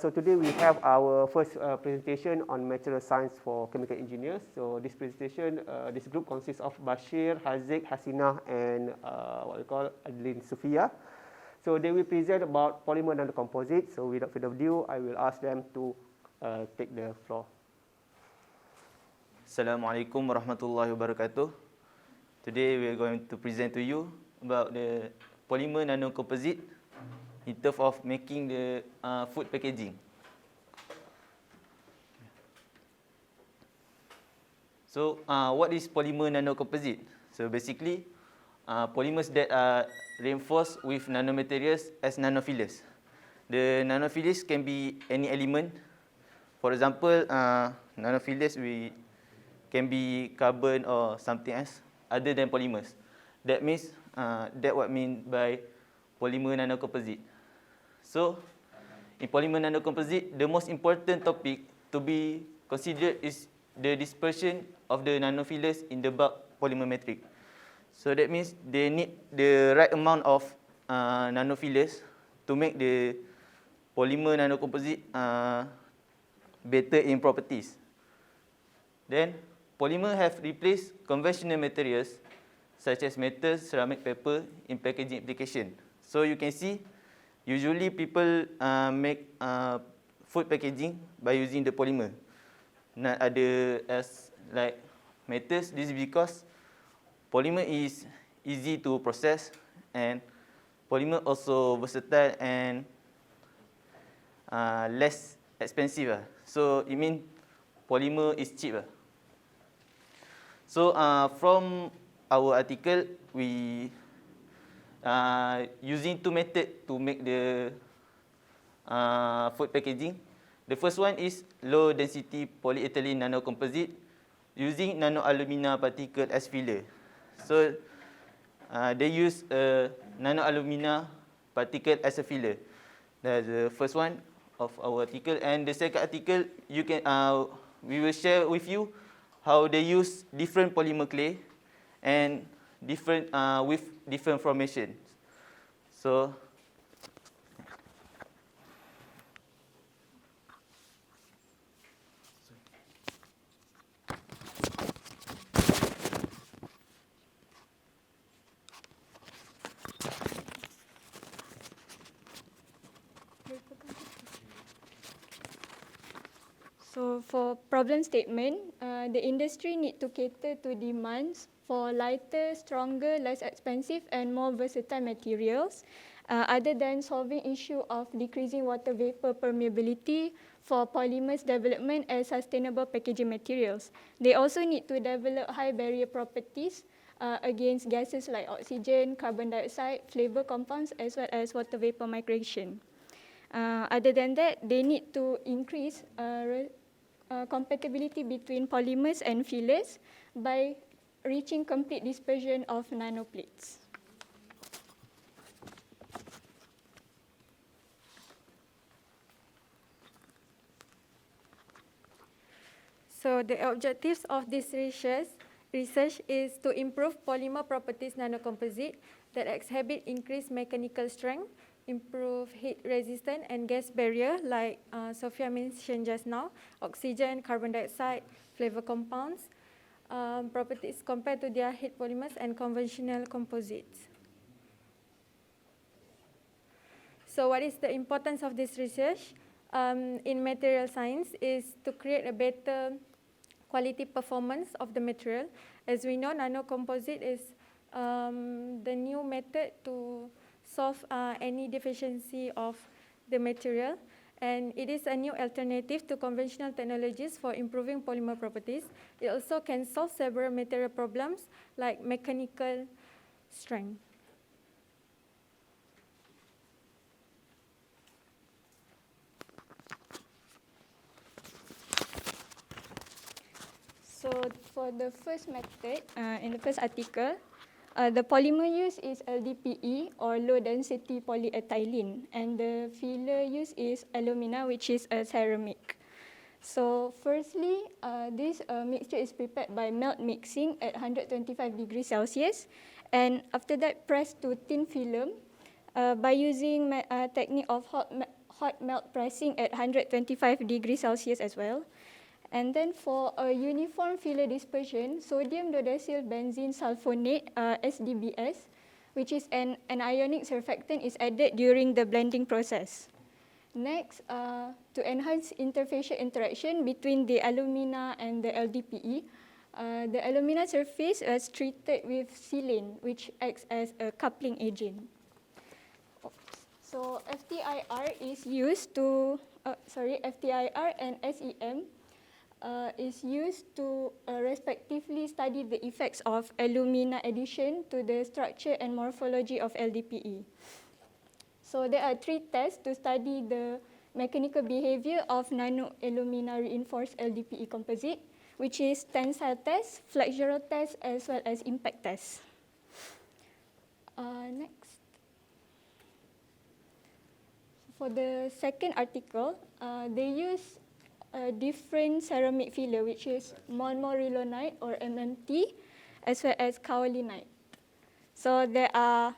So today we have our first presentation on material science for chemical engineers. So this presentation, this group consists of Bashir, Haziq, Hasinah, and what we call Suffiya. So they will present about polymer nanocomposite. So without further ado, I will ask them to take the floor. Assalamualaikum warahmatullahi wabarakatuh. Today we are going to present to you about the polymer nanocomposite in terms of making the food packaging. So what is polymer nanocomposite? So basically, polymers that are reinforced with nanomaterials as nanofillers. The nanofillers can be any element. For example, nanofillers can be carbon or something else other than polymers. That means that what mean by polymer nanocomposite. So, in polymer nanocomposite, the most important topic to be considered is the dispersion of the nanofillers in the bulk polymer matrix. So that means they need the right amount of nanofillers to make the polymer nanocomposite better in properties. Then, polymer have replaced conventional materials such as metal, ceramic, paper in packaging application. So you can see, usually people make food packaging by using the polymer, not other as like metals. This is because polymer is easy to process and polymer also versatile and less expensive. So it means polymer is cheap. So from our article, we using two methods to make the food packaging. The first one is low density polyethylene nanocomposite using nanoalumina particle as filler. So they use a nanoalumina particle as a filler. That's the first one of our article. And the second article, you can we will share with you how they use different polymer clay and different with different formations. So for problem statement, the industry need to cater to demands for lighter, stronger, less expensive, and more versatile materials, other than solving issue of decreasing water vapor permeability for polymers development as sustainable packaging materials. They also need to develop high barrier properties against gases like oxygen, carbon dioxide, flavor compounds, as well as water vapor migration. Other than that, they need to increase compatibility between polymers and fillers by reaching complete dispersion of nanoplates. So the objectives of this research is to improve polymer properties nanocomposite that exhibit increased mechanical strength, improve heat resistance and gas barrier like Suffiya mentioned just now, oxygen, carbon dioxide, flavor compounds, properties compared to their heat polymers and conventional composites. So what is the importance of this research in material science is to create a better quality performance of the material. As we know, nanocomposite is the new method to solve any deficiency of the material, and it is a new alternative to conventional technologies for improving polymer properties. It also can solve several material problems like mechanical strength. So for the first method, in the first article, the polymer used is LDPE or low density polyethylene, and the filler used is alumina, which is a ceramic. So firstly, this mixture is prepared by melt mixing at 125 degrees Celsius, and after that pressed to thin film by using technique of hot melt pressing at 125 degrees Celsius as well. And then for a uniform filler dispersion, sodium dodecyl benzene sulfonate, SDBS, which is an ionic surfactant, is added during the blending process. Next, to enhance interfacial interaction between the alumina and the LDPE, the alumina surface is treated with silane, which acts as a coupling agent. So FTIR is used to, FTIR and SEM is used to respectively study the effects of alumina addition to the structure and morphology of LDPE. So there are 3 tests to study the mechanical behavior of nano-alumina reinforced LDPE composite, which is tensile test, flexural test, as well as impact test. Next. For the second article, they use a different ceramic filler, which is monorilonite or MMT, as well as kaolinite. So there are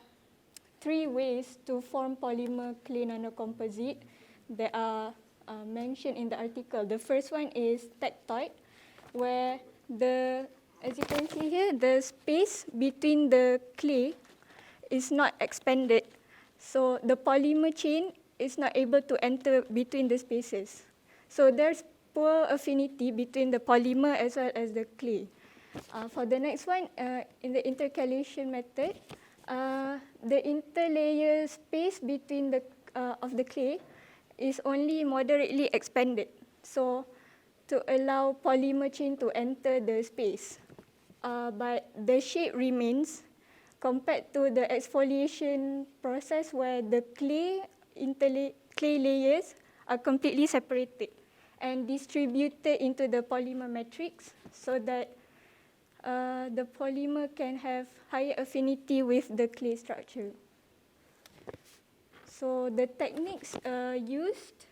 3 ways to form polymer clay nanocomposite that are mentioned in the article. The first one is tectoid, where as you can see here, the space between the clay is not expanded. So the polymer chain is not able to enter between the spaces. So there's poor affinity between the polymer as well as the clay. For the next one, in the intercalation method, the interlayer space between of the clay is only moderately expanded, so to allow polymer chain to enter the space. But the shape remains compared to the exfoliation process where the clay layers are completely separated and distributed into the polymer matrix so that the polymer can have higher affinity with the clay structure. So the techniques used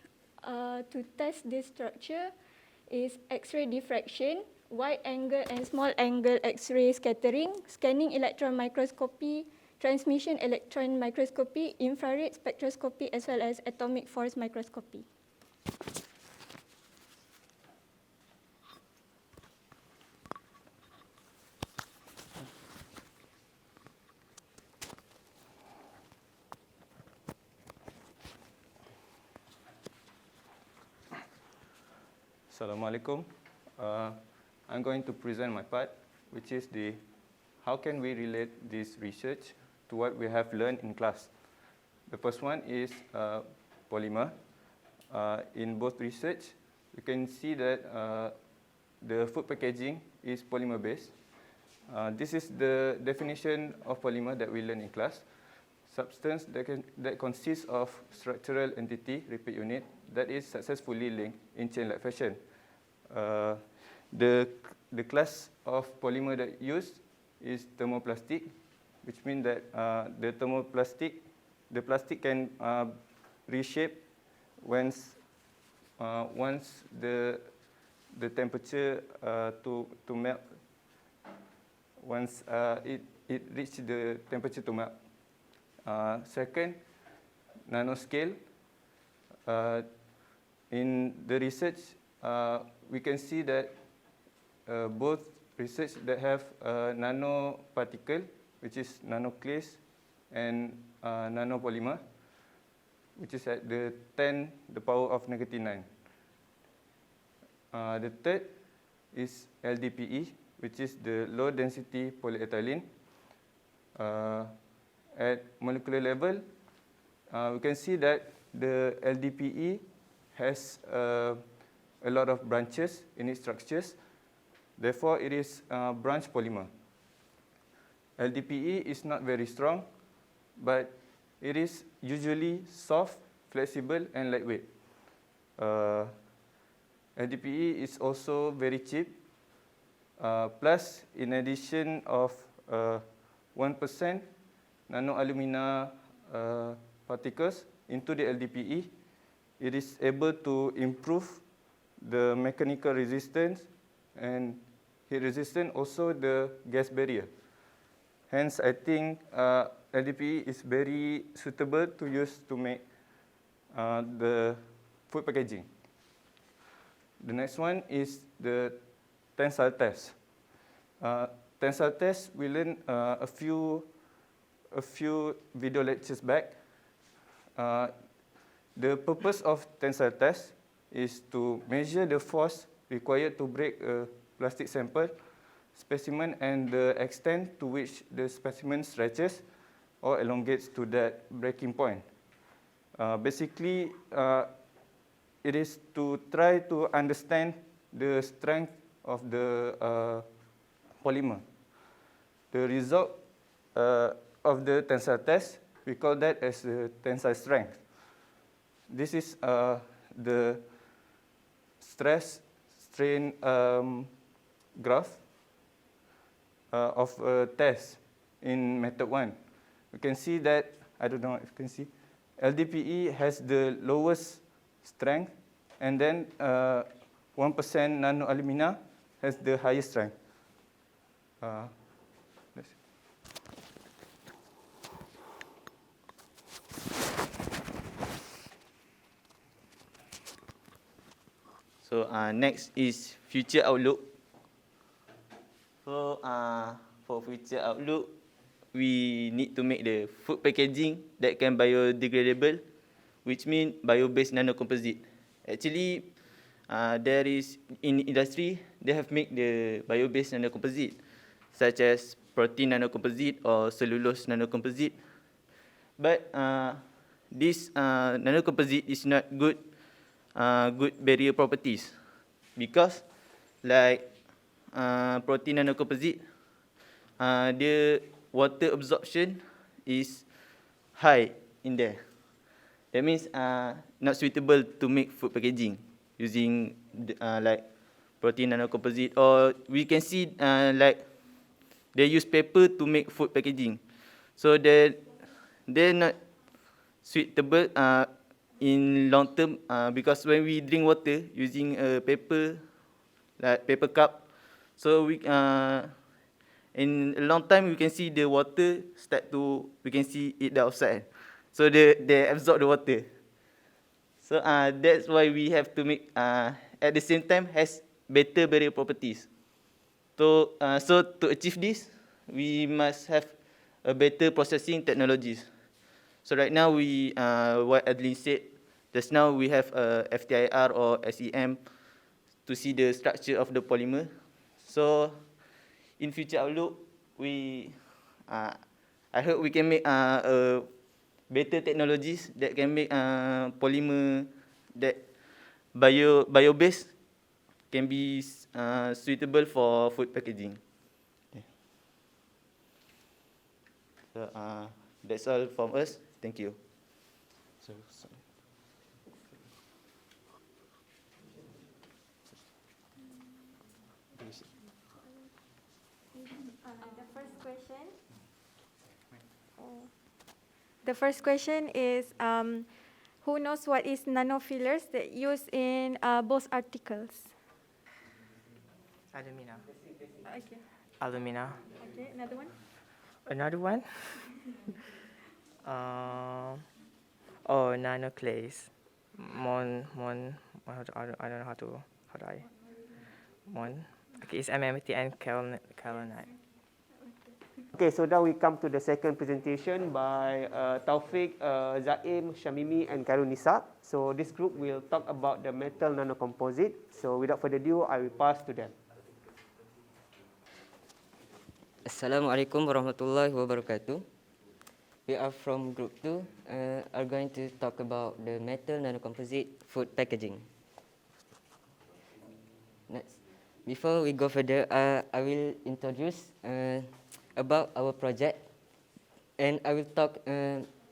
to test this structure is X-ray diffraction, wide angle and small angle X-ray scattering, scanning electron microscopy, transmission electron microscopy, infrared spectroscopy, as well as atomic force microscopy. Assalamualaikum. I'm going to present my part, which is how can we relate this research to what we have learned in class. The first one is polymer. In both research, we can see that the food packaging is polymer based. This is the definition of polymer that we learned in class. Substance that consists of structural entity, repeat unit, that is successfully linked in chain-like fashion. The class of polymer that used is thermoplastic, which means that the plastic can reshape once the temperature to melt, once it reaches the temperature to melt. Second, nanoscale. In the research, we can see that both research that have nanoparticle, which is nanoclays, and nanopolymer, which is at the 10 the power of -9. The third is LDPE, which is the low density polyethylene. At molecular level, we can see that the LDPE has a lot of branches in its structures. Therefore, it is a branch polymer. LDPE is not very strong, but it is usually soft, flexible, and lightweight. LDPE is also very cheap. Plus, in addition of 1% nanoalumina particles into the LDPE, it is able to improve the mechanical resistance and heat resistance, also the gas barrier. Hence, I think LDPE is very suitable to use to make the food packaging. The next one is the tensile test. Tensile test, we learned a few video lectures back. The purpose of tensile test is to measure the force required to break a plastic sample specimen and the extent to which the specimen stretches or elongates to that breaking point. Basically, it is to try to understand the strength of the polymer. The result of the tensile test, we call that as the tensile strength. This is the stress strain graph of a test in method 1. You can see that, I don't know if you can see, LDPE has the lowest strength, and then 1% nanoalumina has the highest strength. Let's see. So next is future outlook. So for future outlook, we need to make the food packaging that can biodegradable, which means bio-based nanocomposite. Actually, there is in industry they have made the bio-based nanocomposite, such as protein nanocomposite or cellulose nanocomposite. But this nanocomposite is not good barrier properties, because like protein nanocomposite, the water absorption is high in there. That means not suitable to make food packaging using like protein nanocomposite, or we can see like they use paper to make food packaging. So they're not suitable in long term, because when we drink water using a paper, like paper cup, so we in a long time we can see the water start to, we can see it outside. So they absorb the water. So that's why we have to make at the same time has better barrier properties. So to achieve this, we must have a better processing technologies. So right now we, what Adeline said, just now we have FTIR or SEM to see the structure of the polymer. So in future outlook, I hope we can make better technologies that can make polymer that bio-based can be suitable for food packaging. Okay. So that's all from us. Thank you. The first question is, who knows what is nanofillers that used in both articles? Alumina. Okay. Alumina. Okay, another one? Another one? Nanoclays. I don't know how to okay, it's MMT and kaolinite. Okay, so now we come to the second presentation by Taufiq, Zaim, Syamimi, and Khairunnisa. So this group will talk about the metal nanocomposite. So without further ado, I will pass to them. Assalamualaikum warahmatullahi wabarakatuh. We are from group 2, are going to talk about the metal nanocomposite food packaging. Next. Before we go further, I will introduce about our project, and I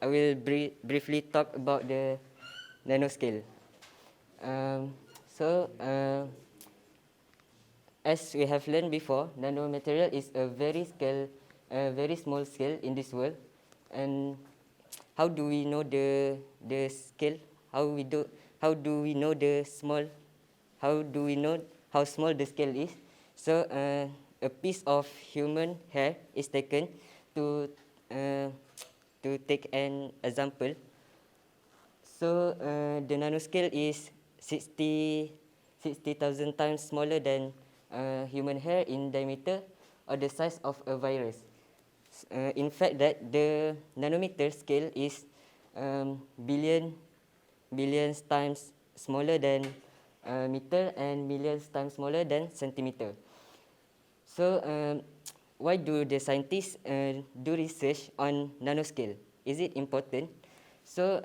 will briefly talk about the nanoscale. As we have learned before, nanomaterial is a very small scale in this world. And how do we know the scale? How do we know the small? How do we know how small the scale is? So a piece of human hair is taken to take an example. So the nanoscale is 60,000 times smaller than human hair in diameter or the size of a virus. In fact, that the nanometer scale is billions times smaller than meter and millions times smaller than centimeter. So why do the scientists do research on nanoscale? Is it important? So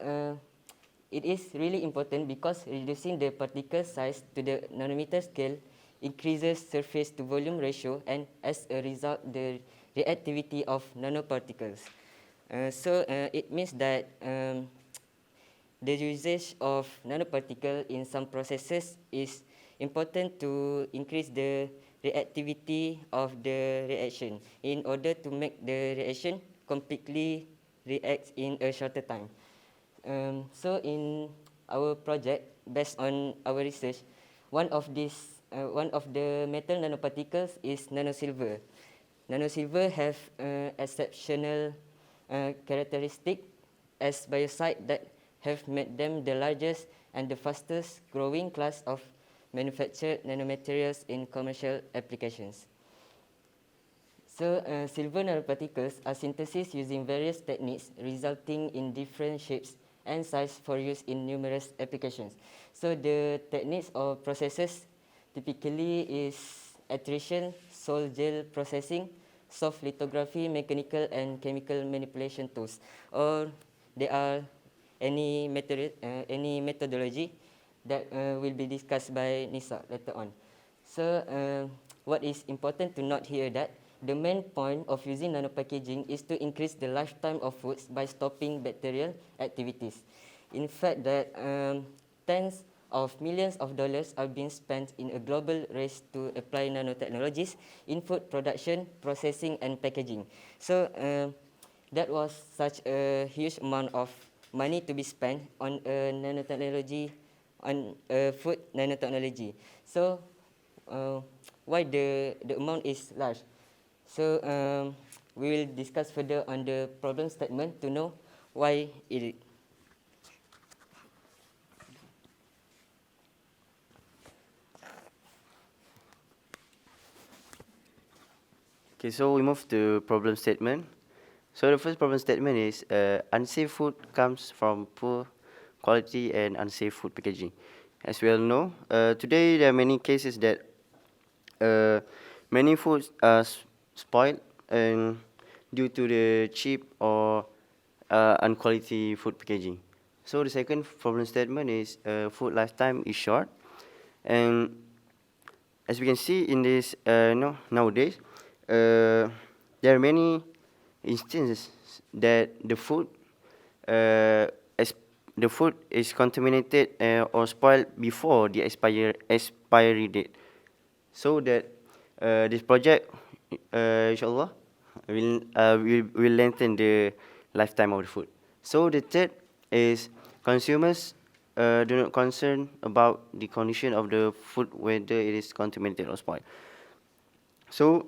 it is really important because reducing the particle size to the nanometer scale increases surface to volume ratio, and as a result the reactivity of nanoparticles. So it means that the usage of nanoparticle in some processes is important to increase the reactivity of the reaction in order to make the reaction completely react in a shorter time. So in our project, based on our research, one of the metal nanoparticles is nanosilver. Nanosilver have exceptional characteristic as biocide that have made them the largest and the fastest growing class of manufactured nanomaterials in commercial applications. So silver nanoparticles are synthesized using various techniques resulting in different shapes and size for use in numerous applications. So the techniques or processes typically is attrition, sol gel processing, soft lithography, mechanical and chemical manipulation tools, or there are any methodology that will be discussed by Nisa later on. So what is important to note here that the main point of using nanopackaging is to increase the lifetime of foods by stopping bacterial activities. In fact, that tens of millions of dollars are being spent in a global race to apply nanotechnologies in food production, processing, and packaging. So that was such a huge amount of money to be spent on a nanotechnology, on food nanotechnology. So why the amount is large? So we will discuss further on the problem statement to know why it. Okay, so we move to problem statement. So the first problem statement is unsafe food comes from poor quality and unsafe food packaging. As we all know, today there are many cases that many foods are spoiled and due to the cheap or unquality food packaging. So the second problem statement is food lifetime is short, and as we can see in this nowadays, there are many instances that the food is contaminated or spoiled before the expiry date. So that this project, inshallah, will lengthen the lifetime of the food. So the third is consumers do not concern about the condition of the food, whether it is contaminated or spoiled. So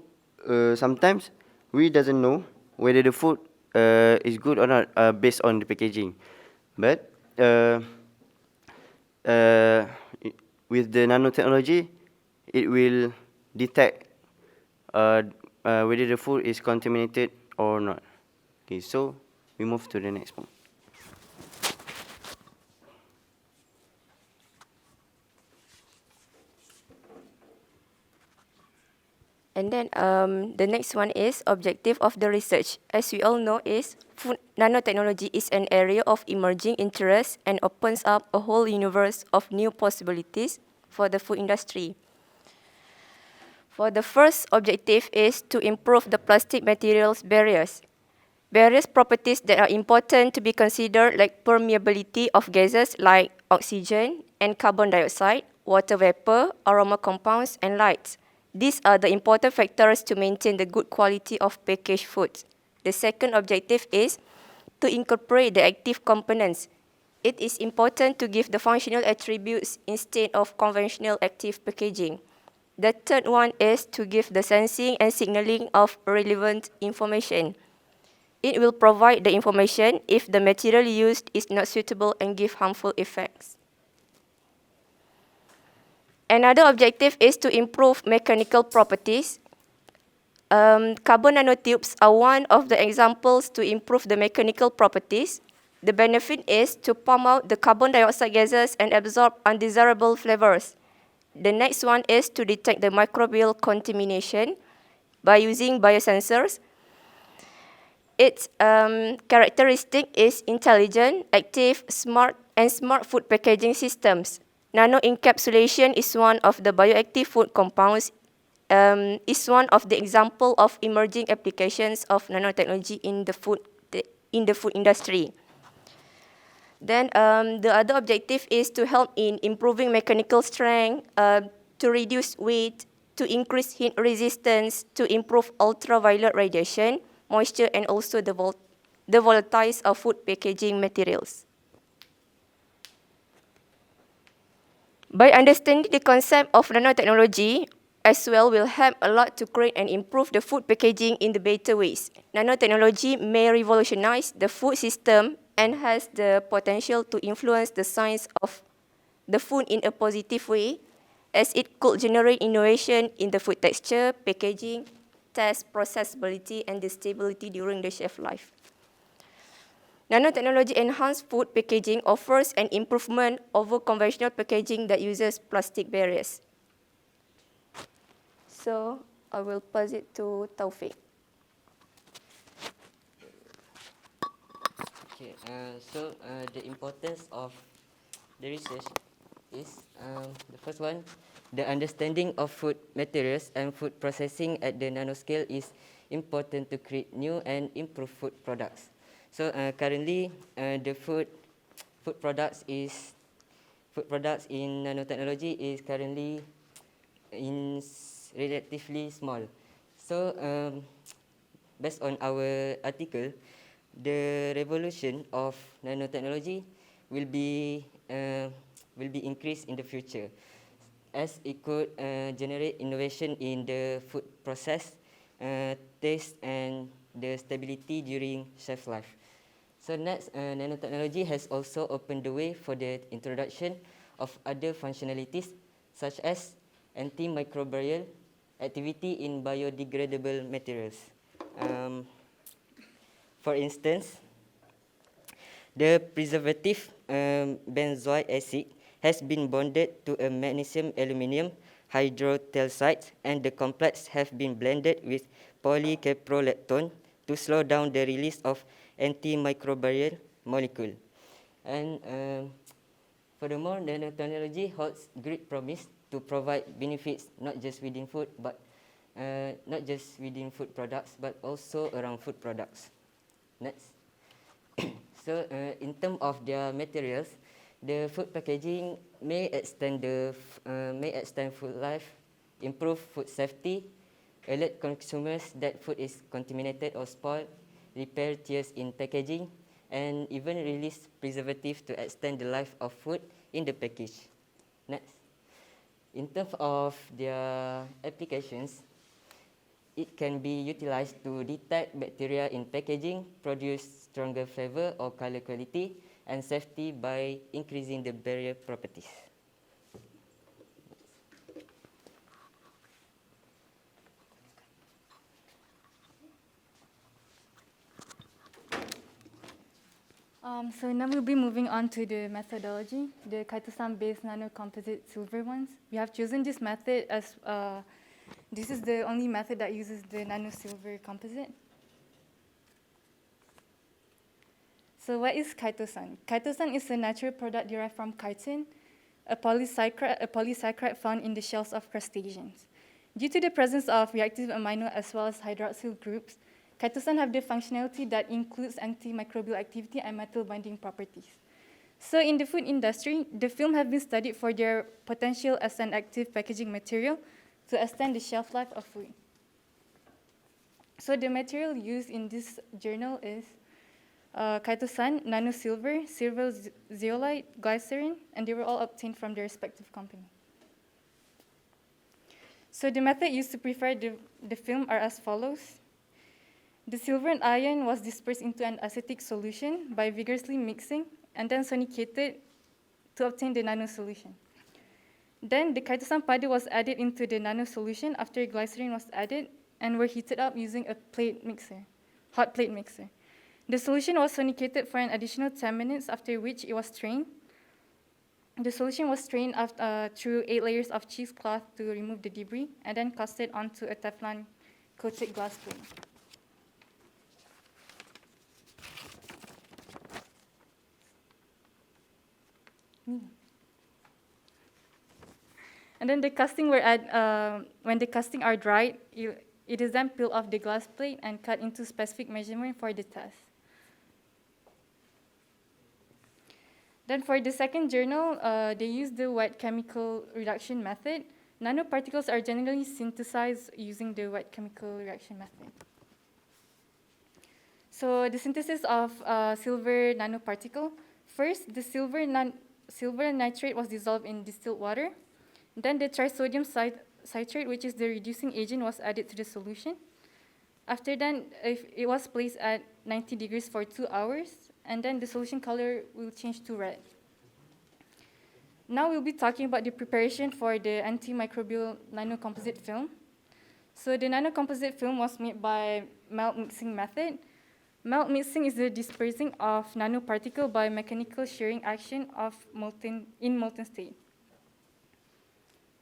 sometimes we doesn't know whether the food is good or not based on the packaging, but with the nanotechnology, it will detect whether the food is contaminated or not. Okay, so we move to the next point. And then the next one is objective of the research. As we all know, is food nanotechnology is an area of emerging interest and opens up a whole universe of new possibilities for the food industry. For the first objective is to improve the plastic materials barriers. Various properties that are important to be considered, like permeability of gases like oxygen and carbon dioxide, water vapor, aroma compounds, and lights. These are the important factors to maintain the good quality of packaged foods. The second objective is to incorporate the active components. It is important to give the functional attributes instead of conventional active packaging. The third one is to give the sensing and signaling of relevant information. It will provide the information if the material used is not suitable and give harmful effects. Another objective is to improve mechanical properties. Carbon nanotubes are one of the examples to improve the mechanical properties. The benefit is to pump out the carbon dioxide gases and absorb undesirable flavors. The next one is to detect the microbial contamination by using biosensors. Its characteristic is intelligent, active, smart food packaging systems. Nano-encapsulation is one of the bioactive food compounds, is one of the example of emerging applications of nanotechnology in the food industry. Then the other objective is to help in improving mechanical strength, to reduce weight, to increase heat resistance, to improve ultraviolet radiation, moisture, and also the volatiles of food packaging materials. By understanding the concept of nanotechnology, as well will help a lot to create and improve the food packaging in the better ways. Nanotechnology may revolutionize the food system and has the potential to influence the science of the food in a positive way, as it could generate innovation in the food texture, packaging, taste, processability, and the stability during the shelf life. Nanotechnology enhanced food packaging offers an improvement over conventional packaging that uses plastic barriers. So I will pass it to Taufiq. Okay, so the importance of the research is the first one, the understanding of food materials and food processing at the nanoscale is important to create new and improved food products. So currently, the food products in nanotechnology is currently relatively small. So based on our article, the revolution of nanotechnology will be increased in the future, as it could generate innovation in the food process, taste, and the stability during shelf life. So next, nanotechnology has also opened the way for the introduction of other functionalities, such as antimicrobial activity in biodegradable materials. For instance, the preservative benzoic acid has been bonded to a magnesium aluminum hydrotelside, and the complex have been blended with polycaprolactone to slow down the release of antimicrobial molecule. And furthermore, nanotechnology holds great promise to provide benefits not just within food, but not just within food products, but also around food products. Next. So in terms of their materials, the food packaging may extend food life, improve food safety, alert consumers that food is contaminated or spoiled, repair tears in packaging, and even release preservative to extend the life of food in the package. Next. In terms of their applications, it can be utilized to detect bacteria in packaging, produce stronger flavor or color quality, and safety by increasing the barrier properties. So now we'll be moving on to the methodology, the chitosan-based nanocomposite silver ones. We have chosen this method as this is the only method that uses the nano-silver composite. So what is chitosan? Chitosan is a natural product derived from chitin, a polysaccharide found in the shells of crustaceans. Due to the presence of reactive amino as well as hydroxyl groups, chitosan have the functionality that includes antimicrobial activity and metal binding properties. So in the food industry, the film have been studied for their potential as an active packaging material to extend the shelf life of food. So the material used in this journal is chitosan, nanosilver, silver zeolite, glycerin, and they were all obtained from their respective company. So the method used to prepare the film are as follows. The silver and iron was dispersed into an acetic solution by vigorously mixing and then sonicated to obtain the nano solution. Then the chitosan powder was added into the nano solution after glycerin was added and were heated up using a hot plate mixer. The solution was sonicated for an additional 10 minutes, after which it was strained. The solution was strained through 8 layers of cheesecloth to remove the debris and then casted onto a Teflon coated glass plate. And then the casting when the casting are dried, it is then peeled off the glass plate and cut into specific measurement for the test. Then for the second journal, they use the wet chemical reduction method. Nanoparticles are generally synthesized using the wet chemical reaction method. So the synthesis of silver nanoparticle. First, the silver nitrate was dissolved in distilled water. Then the trisodium citrate, which is the reducing agent, was added to the solution. After that, it was placed at 90 degrees for 2 hours, and then the solution color will change to red. Now we'll be talking about the preparation for the antimicrobial nanocomposite film. So the nanocomposite film was made by melt mixing method. Melt mixing is the dispersing of nanoparticle by mechanical shearing action of molten state.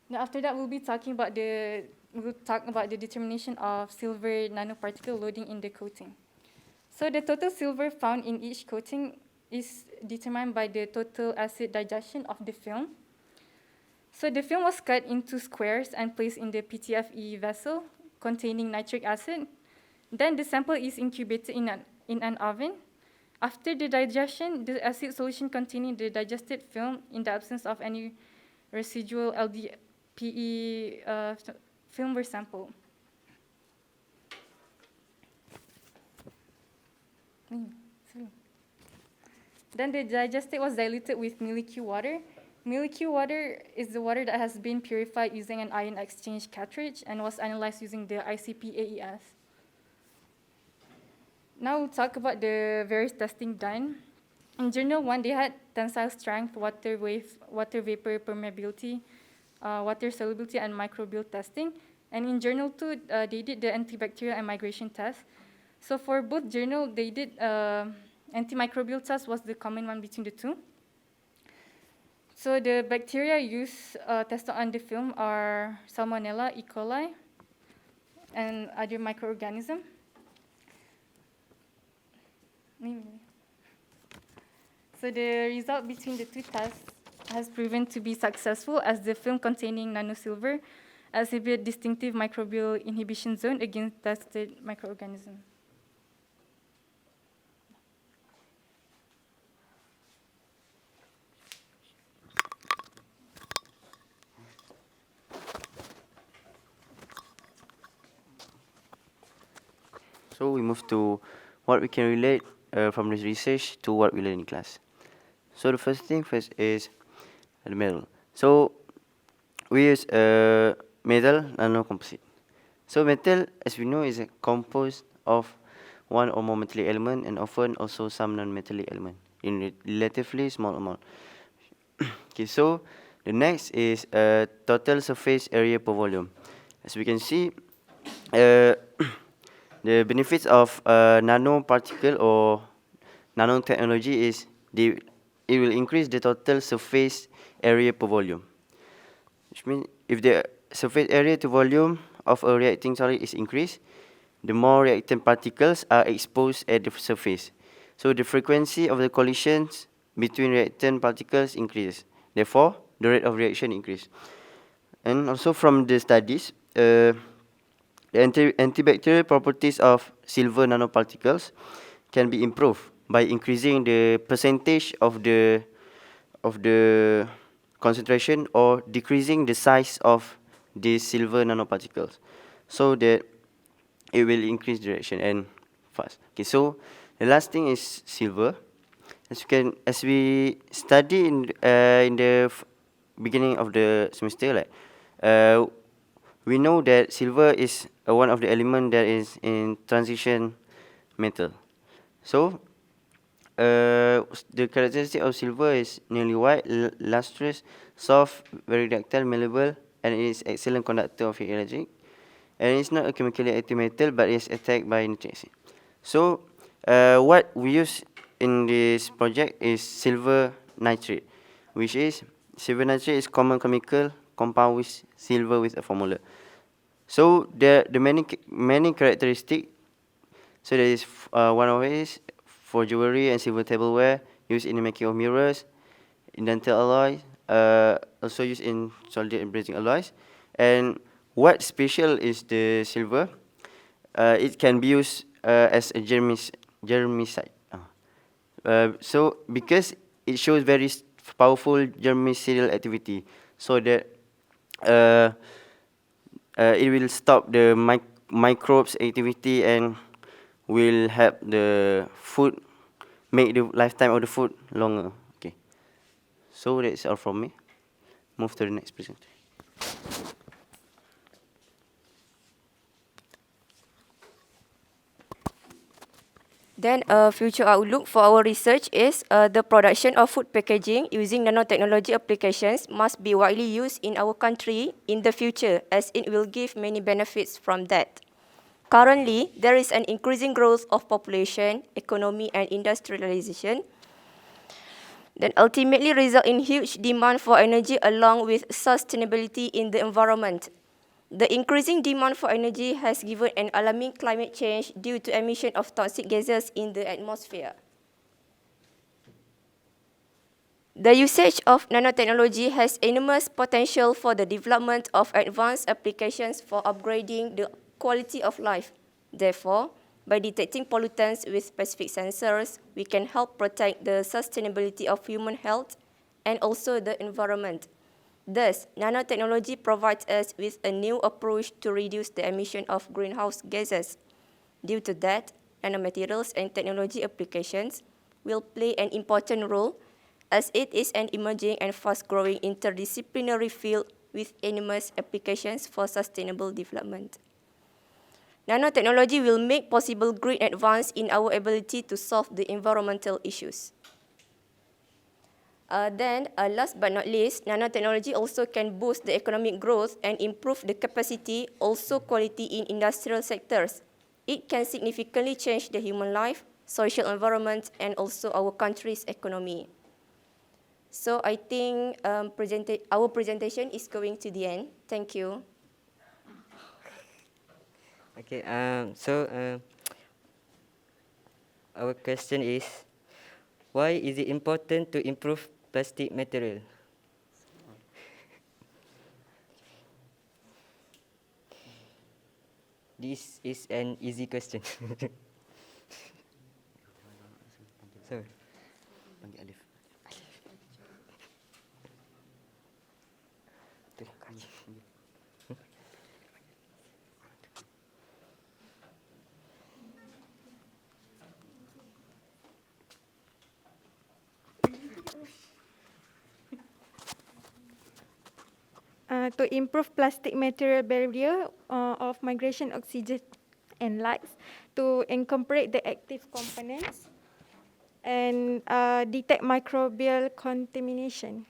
Now after that, we'll talk about the determination of silver nanoparticle loading in the coating. So the total silver found in each coating is determined by the total acid digestion of the film. So the film was cut into squares and placed in the PTFE vessel containing nitric acid. Then the sample is incubated in an oven. After the digestion, the acid solution containing the digested film, in the absence of any residual LDPE film, were sampled. Then the digestate was diluted with milky water. Milky water is the water that has been purified using an ion exchange cartridge and was analyzed using the ICP-AES. Now we'll talk about the various testing done. In Journal 1, they had tensile strength, water vapor permeability, water solubility, and microbial testing. And in Journal 2, they did the antibacterial and migration test. So for both journal, they did antimicrobial test was the common one between the two. So the bacteria used tested on the film are Salmonella, E. coli, and other microorganisms. So the result between the two tests has proven to be successful, as the film containing nanosilver exhibit distinctive microbial inhibition zone against tested microorganisms. So we move to what we can relate from this research to what we learn in class. So the first is the metal. So we use metal nanocomposite. So metal, as we know, is composed of one or more metallic element and often also some non-metallic element in a relatively small amount. Okay, so the next is total surface area per volume. As we can see, the benefits of nanoparticle or nanotechnology is it will increase the total surface area per volume. Which means if the surface area to volume of a reacting solid is increased, the more reactant particles are exposed at the surface. So the frequency of the collisions between reactant particles increases. Therefore, the rate of reaction increases. And also from the studies, the antibacterial properties of silver nanoparticles can be improved by increasing the percentage of the concentration or decreasing the size of the silver nanoparticles, so that it will increase the reaction and fast. Okay, so the last thing is silver. As we study in the beginning of the semester, we know that silver is one of the elements that is in transition metal. So, the characteristic of silver is nearly white, lustrous, soft, very ductile, malleable, and it is excellent conductor of heat energy. And it's not a chemically active metal, but it's attacked by nitric acid. So, what we use in this project is silver nitrate, which is silver nitrate is common chemical compound with silver with a formula. So the many characteristic. So there is one of it is for jewelry and silver tableware used in the making of mirrors, indented alloy, also used in solid and brazing alloys. And what special is the silver? It can be used as a germicide. So because it shows very powerful germicidal activity, so that it will stop the microbes activity and will help the food, make the lifetime of the food longer. Okay. So that's all from me. Move to the next presentation. Then a future outlook for our research is the production of food packaging using nanotechnology applications must be widely used in our country in the future, as it will give many benefits from that. Currently, there is an increasing growth of population, economy, and industrialization that ultimately result in huge demand for energy along with sustainability in the environment. The increasing demand for energy has given an alarming climate change due to emission of toxic gases in the atmosphere. The usage of nanotechnology has enormous potential for the development of advanced applications for upgrading the quality of life. Therefore, by detecting pollutants with specific sensors, we can help protect the sustainability of human health and also the environment. Thus, nanotechnology provides us with a new approach to reduce the emission of greenhouse gases. Due to that, nanomaterials and technology applications will play an important role as it is an emerging and fast-growing interdisciplinary field with enormous applications for sustainable development. Nanotechnology will make possible great advance in our ability to solve the environmental issues. Last but not least, nanotechnology also can boost the economic growth and improve the capacity, also quality in industrial sectors. It can significantly change the human life, social environment, and also our country's economy. So I think our presentation is going to the end. Thank you. Okay, our question is, why is it important to improve plastic material? This is an easy question. So, Panggil Alif. To improve plastic material barrier of migration, oxygen, and lights, to incorporate the active components, and detect microbial contamination.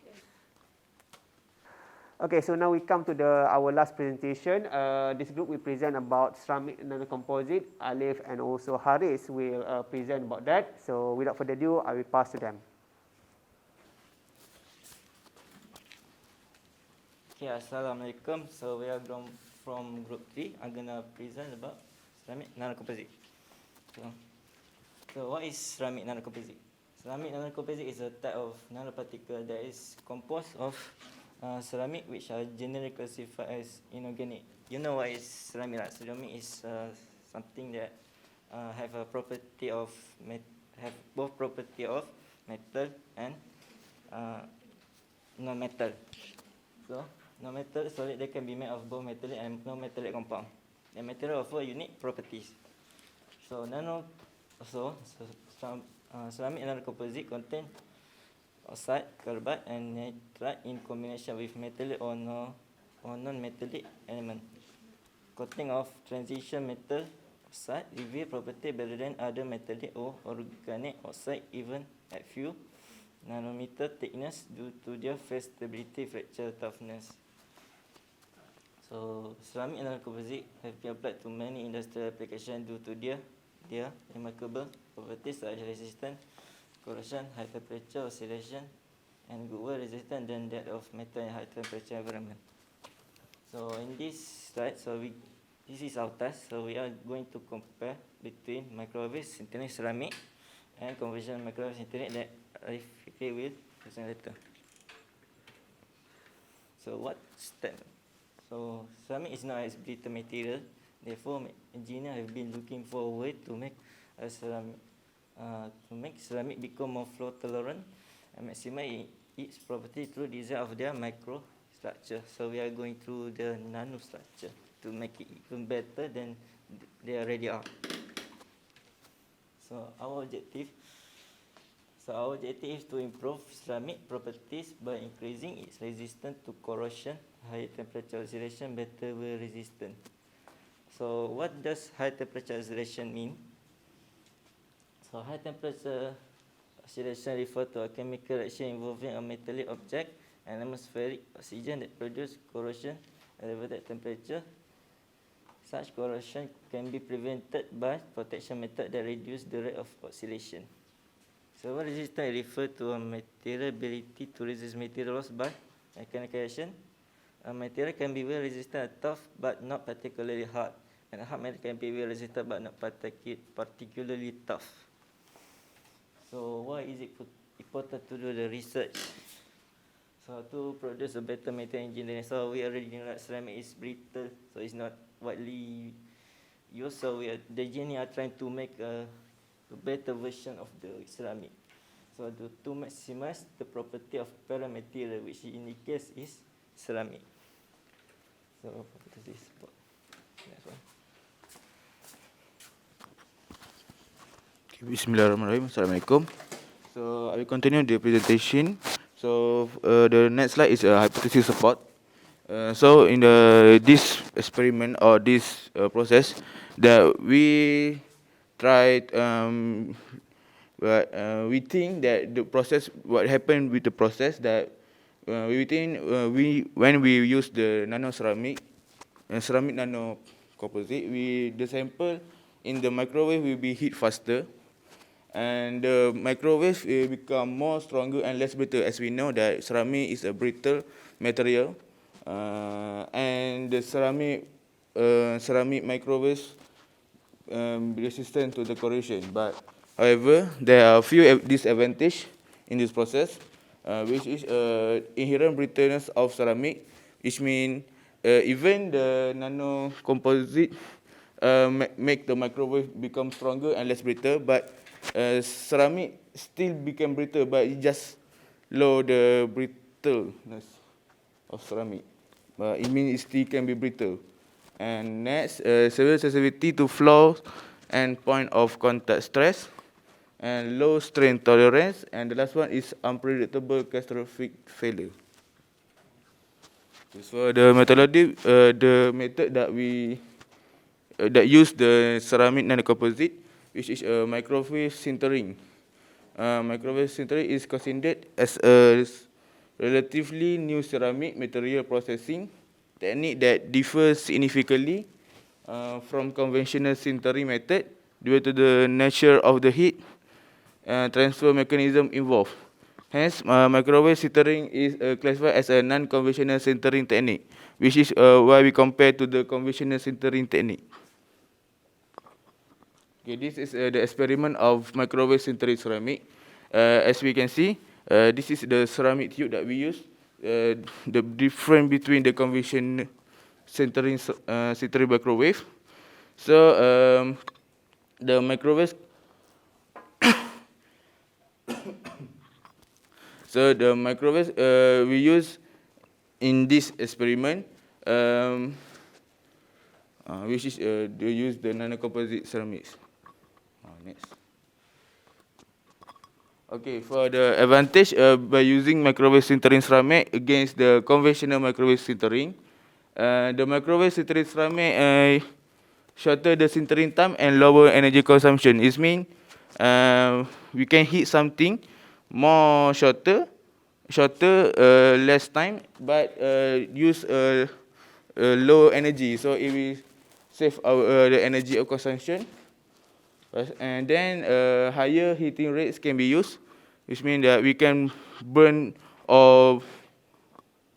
Okay, so now we come to our last presentation. This group will present about ceramic nanocomposite. Alif and also Harith will present about that. So without further ado, I will pass to them. Okay, Assalamualaikum. So we are from group 3. I'm gonna present about ceramic nanocomposite. So what is ceramic nanocomposite? Ceramic nanocomposite is a type of nanoparticle that is composed of ceramic, which are generally classified as inorganic. You know what is ceramic? Ceramic is something that have a property of have both property of metal and non-metal. So non-metal solid, they can be made of both metallic and non-metallic compound. The material offer unique properties. So ceramic nanocomposite contain oxide, carbide, and nitride in combination with metallic or non-metallic element, coating of transition metal Such reveal property better than other metallic or organic oxide even at few nanometer thickness due to their fast stability, fracture toughness. So ceramic nanocomposite have been applied to many industrial applications due to their remarkable properties such as resistant corrosion, high temperature oxidation, and good well resistant than that of metal in high temperature environment. So in this slide, this is our task. So we are going to compare between microwave synthetic ceramic and conventional microwave synthetic that Alif will present later. So what step? So ceramic is not as brittle material. Therefore, engineers have been looking for a way to make ceramic become more flow tolerant and maximize its property through design of their microstructure. So we are going through the nanostructure to make it even better than they already are. So our objective is to improve ceramic properties by increasing its resistance to corrosion, high temperature oxidation, better wear resistant. So what does high temperature oxidation mean? So high temperature oxidation refers to a chemical reaction involving a metallic object and atmospheric oxygen that produce corrosion at elevated temperature. Such corrosion can be prevented by protection method that reduce the rate of oxidation. So wear resistance refers to a material ability to resist material loss by mechanical reaction. A material can be wear resistant and tough but not particularly hard, and a hard material can be wear resistant but not particularly tough. So why is it important to do the research? So to produce a better material engineering. So we already know that ceramic is brittle, so it's not widely used. So the engineers are trying to make a better version of the ceramic. So to maximize the property of parent material, which in this case is ceramic. So this is next one. Bismillahirrahmanirrahim. Assalamualaikum. So I will continue the presentation. So the next slide is a hypothesis support. So in this experiment or this process that we tried, but we think that the process, what happened with the process that we think when we use the ceramic nanocomposite, the sample in the microwave will be heat faster. And the microwave will become more stronger and less brittle, as we know that ceramic is a brittle material, and the ceramic microwaves resistant to the corrosion. But however, there are a few disadvantages in this process, which is inherent brittleness of ceramic, which means even the nanocomposite make the microwave become stronger and less brittle, but ceramic still become brittle, but it just lower the brittleness of ceramic. But it means it still can be brittle. And next, severe sensitivity to flow and point of contact stress, and low strain tolerance. And the last one is unpredictable catastrophic failure. So the methodology, the method that we that use the ceramic nanocomposite, which is a microwave sintering. Microwave sintering is considered as a relatively new ceramic material processing technique that differs significantly from conventional sintering method due to the nature of the heat transfer mechanism involved. Hence, microwave sintering is classified as a non-conventional sintering technique, which is why we compare to the conventional sintering technique. Okay, this is the experiment of microwave sintering ceramic. As we can see, this is the ceramic tube that we use. The difference between the conventional sintering microwave. So the microwave. So the microwave we use in this experiment, which is they use the nanocomposite ceramics. Next. Okay, for the advantage by using microwave sintering ceramic against the conventional microwave sintering, the microwave sintering ceramic shorter the sintering time and lower energy consumption. It means we can heat something more shorter, less time, but use low energy. So it will save our the energy of consumption. And then higher heating rates can be used, which means that we can burn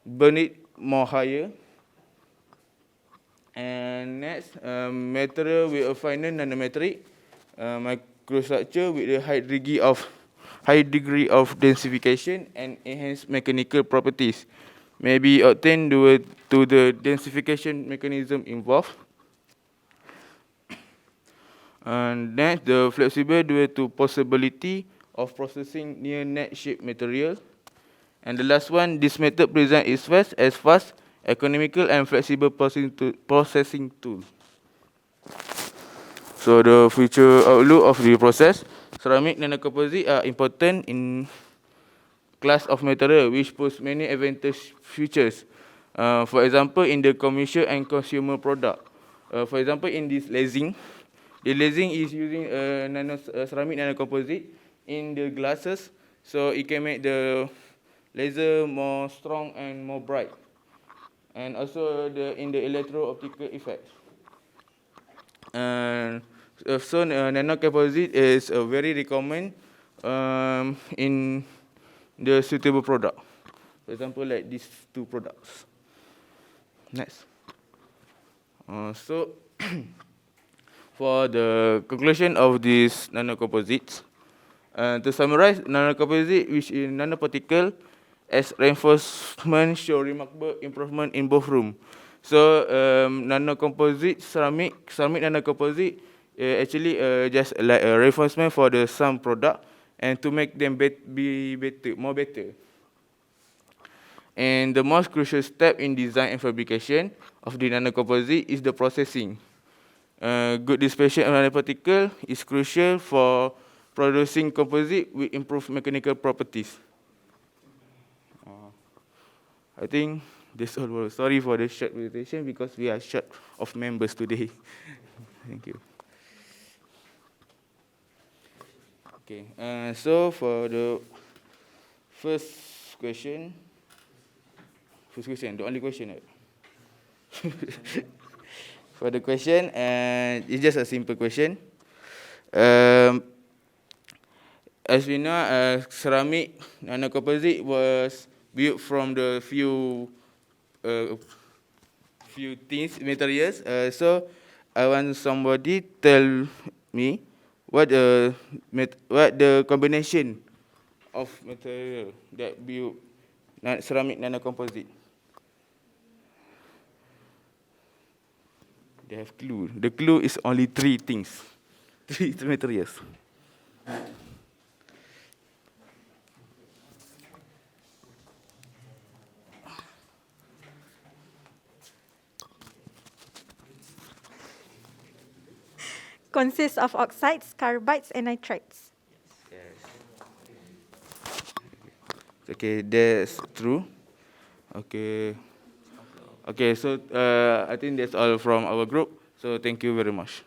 it more higher. And next, material with a finer nanometric microstructure with a high degree of densification and enhanced mechanical properties may be obtained due to the densification mechanism involved. And next, the flexible due to possibility of processing near net shape material. And the last one, this method presents its fast, economical and flexible processing tool. So the future outlook of the process, ceramic nanocomposite are important in class of material which pose many advantage features. For example, in the commercial and consumer product. For example, in this lasing, the lasing is using ceramic nanocomposite in the glasses, so it can make the laser more strong and more bright. And also in the electro-optical effect. And so nanocomposite is very recommended in the suitable product. For example, like these two products. Next. So for the conclusion of these nanocomposites, to summarize, nanocomposite, which is nanoparticle, as reinforcement show remarkable improvement in both rooms. So nanocomposite, ceramic nanocomposite, actually just like a reinforcement for the some product and to make them be more better. And the most crucial step in design and fabrication of the nanocomposite is the processing. Good dispersion of nanoparticle is crucial for producing composite with improved mechanical properties. I think that's all. Sorry for the short presentation because we are short of members today. Thank you. Okay, so for the first question, the only question. For the question, it's just a simple question. As we know, ceramic nanocomposite was built from the few materials. So I want somebody tell me what the combination of material that build ceramic nanocomposite. They have clue. The clue is only 3 things, 3 materials. Consists of oxides, carbides, and nitrides. Yes. Okay, that's true. Okay. Okay, so I think that's all from our group. So thank you very much.